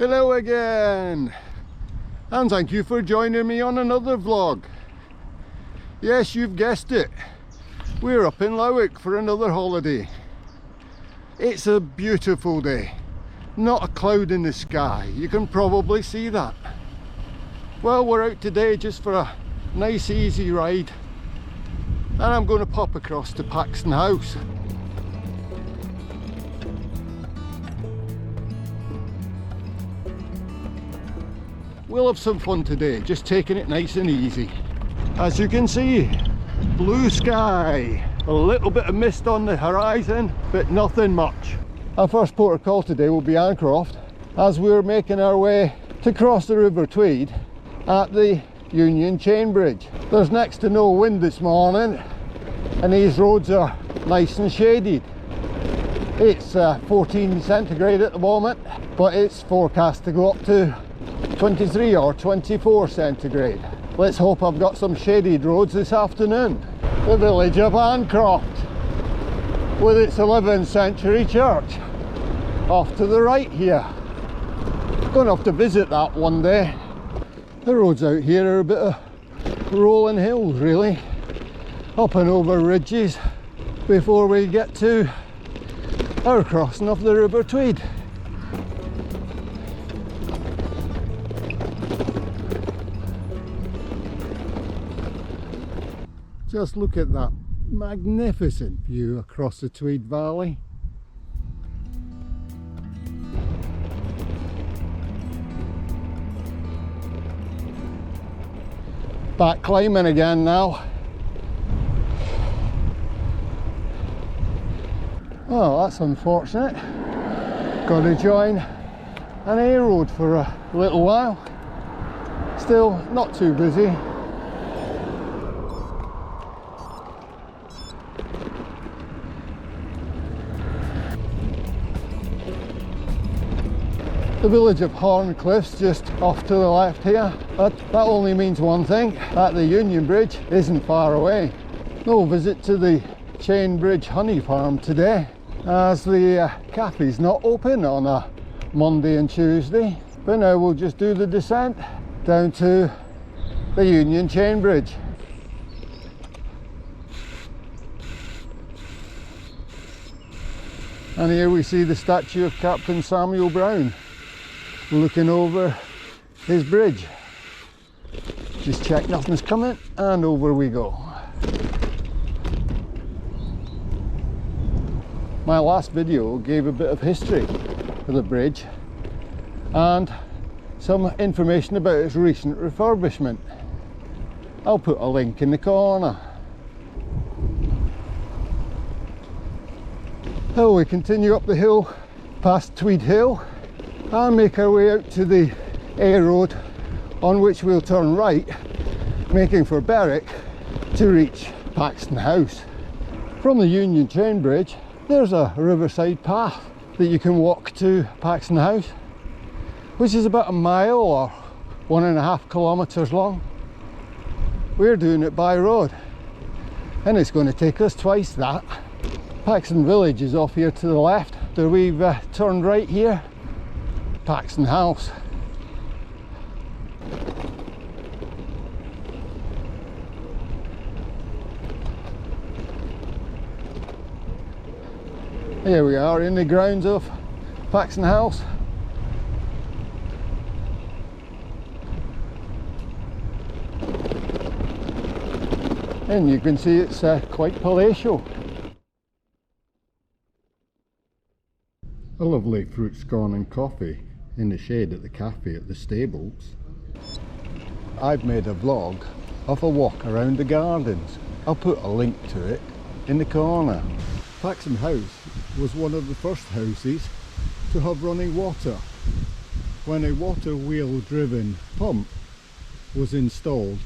Hello again, and thank you for joining me on another vlog. Yes, you've guessed it, we're up in Lowick for another holiday. It's a beautiful day, not a cloud in the sky, you can probably see that. Well, we're out today just for a nice easy ride, and I'm going to pop across to Paxton House. We'll have some fun today, just taking it nice and easy. As you can see, blue sky, a little bit of mist on the horizon, but nothing much. Our first port of call today will be Ancroft, as we're making our way to cross the River Tweed at the Union Chain Bridge. There's next to no wind this morning, and these roads are nice and shaded. It's 14 centigrade at the moment, but it's forecast to go up to 23 or 24 centigrade. Let's hope I've got some shaded roads this afternoon. The village of Ancroft with its 11th century church off to the right here. Gonna have to visit that one day. The roads out here are a bit of rolling hills really, up and over ridges before we get to our crossing of the River Tweed. Just look at that magnificent view across the Tweed Valley. Back climbing again now. Oh, that's unfortunate. Got to join an A road for a little while. Still not too busy. The village of Horncliff's just off to the left here, but that only means one thing, that the Union Bridge isn't far away. No visit to the Chain Bridge honey farm today, as the cafe's not open on a Monday and Tuesday. But now we'll just do the descent down to the Union Chain Bridge. And here we see the statue of Captain Samuel Brown looking over his bridge. Just check nothing's coming, and over we go. My last video gave a bit of history of the bridge and some information about its recent refurbishment. I'll put a link in the corner. So we continue up the hill past Tweed Hill and make our way out to the A road, on which we'll turn right, making for Berwick to reach Paxton House. From the Union Chain Bridge, there's a riverside path that you can walk to Paxton House, which is about a mile or 1.5 kilometres long. We're doing it by road, and it's going to take us twice that. Paxton Village is off here to the left, so we've turned right here. Paxton House. Here we are in the grounds of Paxton House. And you can see it's quite palatial. A lovely fruit scone and coffee in the shade at the cafe at the stables. I've made a vlog of a walk around the gardens. I'll put a link to it in the corner. Paxton House was one of the first houses to have running water when a water wheel driven pump was installed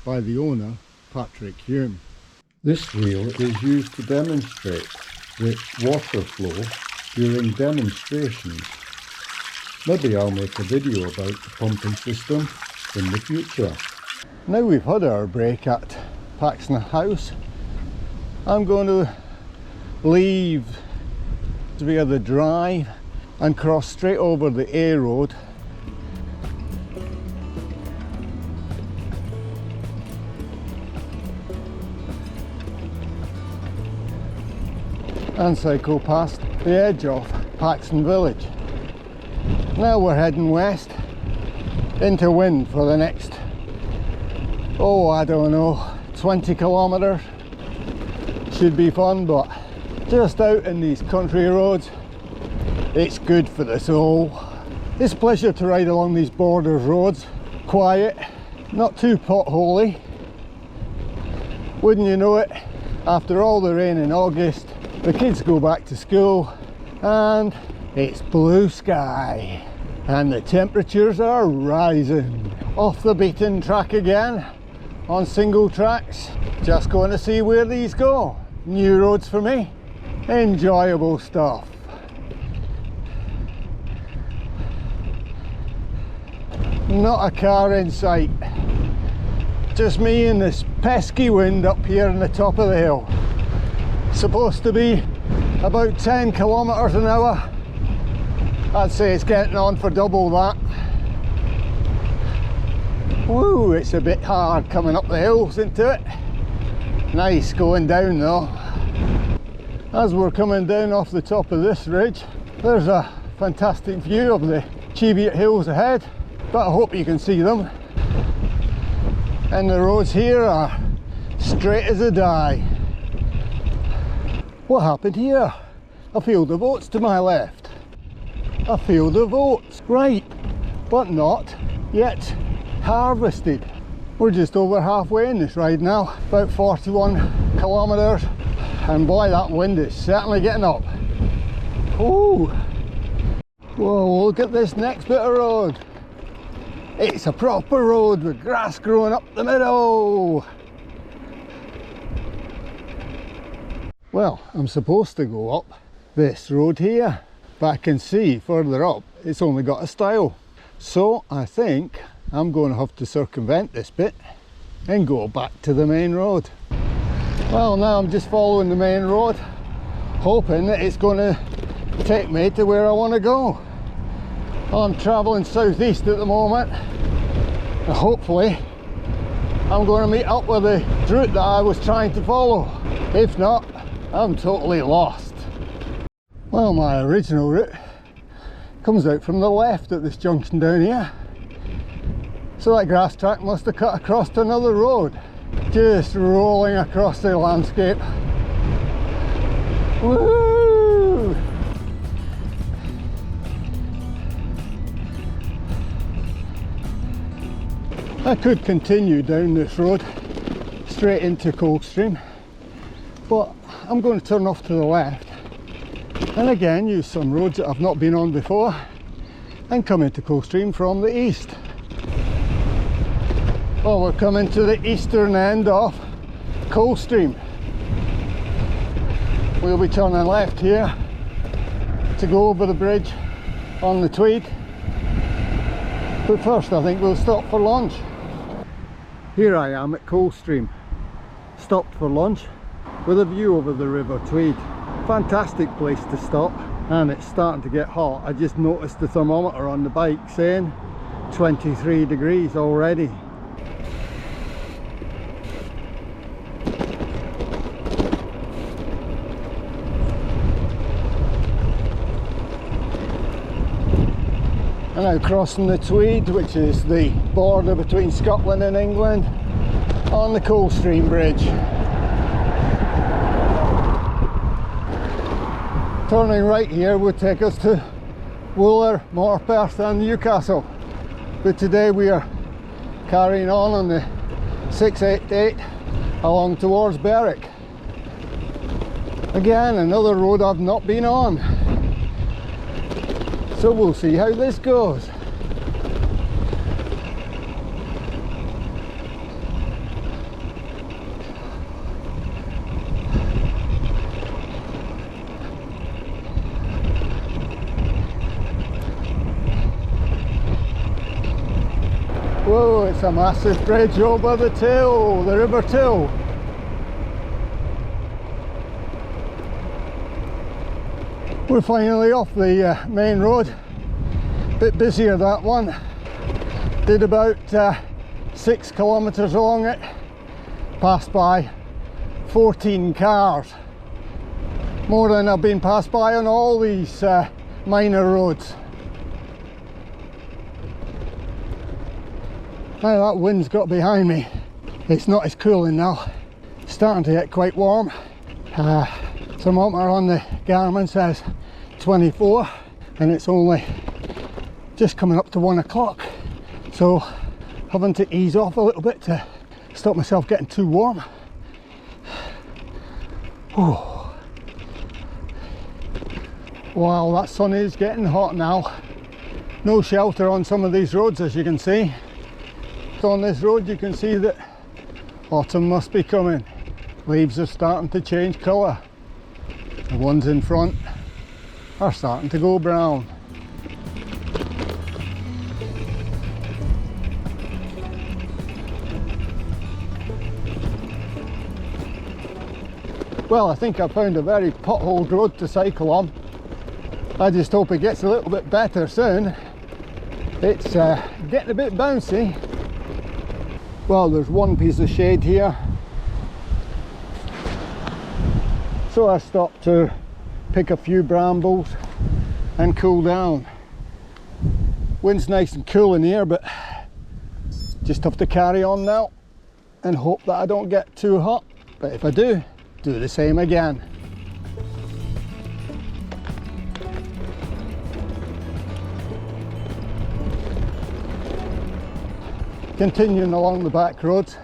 by the owner, Patrick Hume. This wheel is used to demonstrate the water flow during demonstrations. Maybe I'll make a video about the pumping system in the future. Now we've had our break at Paxton House, I'm going to leave via the drive and cross straight over the A road. And cycle past the edge of Paxton village. Now we're heading west into wind for the next, oh I don't know, 20 kilometres. Should be fun, but just out in these country roads, it's good for the soul. It's a pleasure to ride along these borders roads. Quiet, not too potholy. Wouldn't you know it, after all the rain in August, the kids go back to school and it's blue sky and the temperatures are rising. Off the beaten track again on single tracks. Just going to see where these go. New roads for me. Enjoyable stuff. Not a car in sight. Just me and this pesky wind up here on the top of the hill. Supposed to be about 10 kilometres an hour. I'd say it's getting on for double that. Woo, it's a bit hard coming up the hills into it. Nice going down though. As we're coming down off the top of this ridge, there's a fantastic view of the Cheviot Hills ahead, but I hope you can see them. And the roads here are straight as a die. What happened here? A field of oats to my left. A field of oats, right, but not yet harvested. We're just over halfway in this ride now, about 41 kilometres, and boy, that wind is certainly getting up. Ooh. Whoa, look at this next bit of road. It's a proper road with grass growing up the middle. Well, I'm supposed to go up this road here, but I can see further up it's only got a stile. So I think I'm going to have to circumvent this bit and go back to the main road. Well, now I'm just following the main road, hoping that it's going to take me to where I want to go. I'm travelling southeast at the moment, and hopefully I'm going to meet up with the route that I was trying to follow. If not, I'm totally lost. Well, my original route comes out from the left at this junction down here. So that grass track must have cut across to another road. Just rolling across the landscape. Woo! I could continue down this road straight into Coldstream, but I'm going to turn off to the left and again use some roads that I've not been on before and come into Coldstream from the east. Well, we're coming to the eastern end of Coldstream. We'll be turning left here to go over the bridge on the Tweed, but first I think we'll stop for lunch. Here I am at Coldstream, stopped for lunch with a view over the River Tweed. Fantastic place to stop, and it's starting to get hot. I just noticed the thermometer on the bike saying 23 degrees already. And now crossing the Tweed, which is the border between Scotland and England, on the Coldstream Bridge. Turning right here would take us to Wooler, Morpeth and Newcastle. But today we are carrying on the 688 along towards Berwick. Again, another road I've not been on. So we'll see how this goes. Whoa, it's a massive bridge over the Till, the River Till. We're finally off the main road. Bit busier, that one. Did about 6 kilometres along it. Passed by 14 cars. More than I've been passed by on all these minor roads. Now that wind's got behind me, it's not as cooling now. It's starting to get quite warm. Thermometer on the Garmin says 24 and it's only just coming up to 1 o'clock, so having to ease off a little bit to stop myself getting too warm. Whew. Wow, that sun is getting hot now. No shelter on some of these roads, as you can see. So on this road you can see that autumn must be coming. Leaves are starting to change colour. The ones in front are starting to go brown. Well, I think I found a very potholed road to cycle on. I just hope it gets a little bit better soon. It's getting a bit bouncy. Well, there's one piece of shade here, so I stopped to pick a few brambles and cool down. Wind's nice and cool in here, but just have to carry on now and hope that I don't get too hot. But if I do the same again. Continuing along the back roads,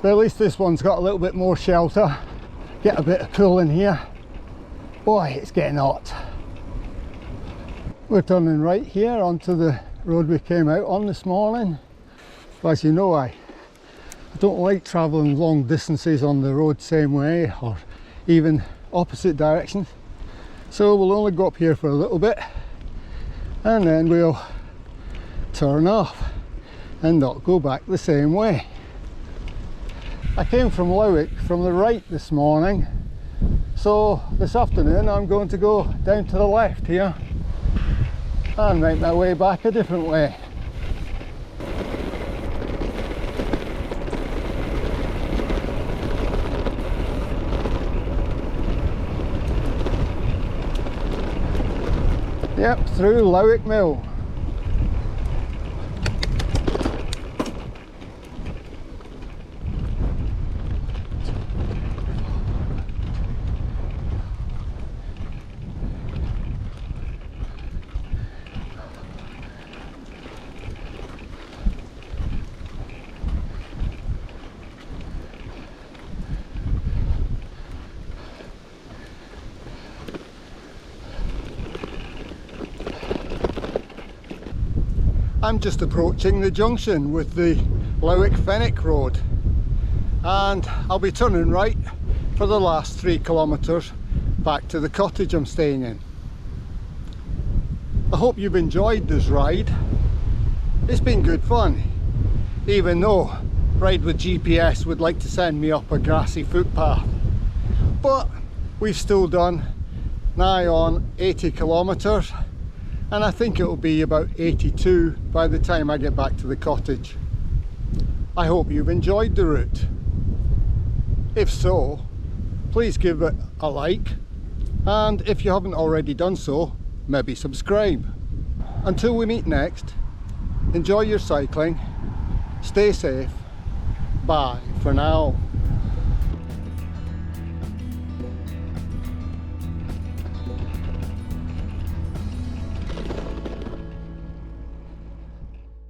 but at least this one's got a little bit more shelter. Get a bit of cool in here. Boy, it's getting hot. We're turning right here onto the road we came out on this morning. But as you know, I don't like travelling long distances on the road same way or even opposite directions. So we'll only go up here for a little bit and then we'll turn off and not go back the same way. I came from Lowick from the right this morning, so this afternoon I'm going to go down to the left here and make my way back a different way. Yep, through Lowick Mill. I'm just approaching the junction with the Lowick Fenwick Road and I'll be turning right for the last 3 kilometres back to the cottage I'm staying in. I hope you've enjoyed this ride. It's been good fun, even though Ride with GPS would like to send me up a grassy footpath. But we've still done nigh on 80 kilometres and I think it will be about 82 by the time I get back to the cottage. I hope you've enjoyed the route. If so, please give it a like, and if you haven't already done so, maybe subscribe. Until we meet next, enjoy your cycling, stay safe, bye for now.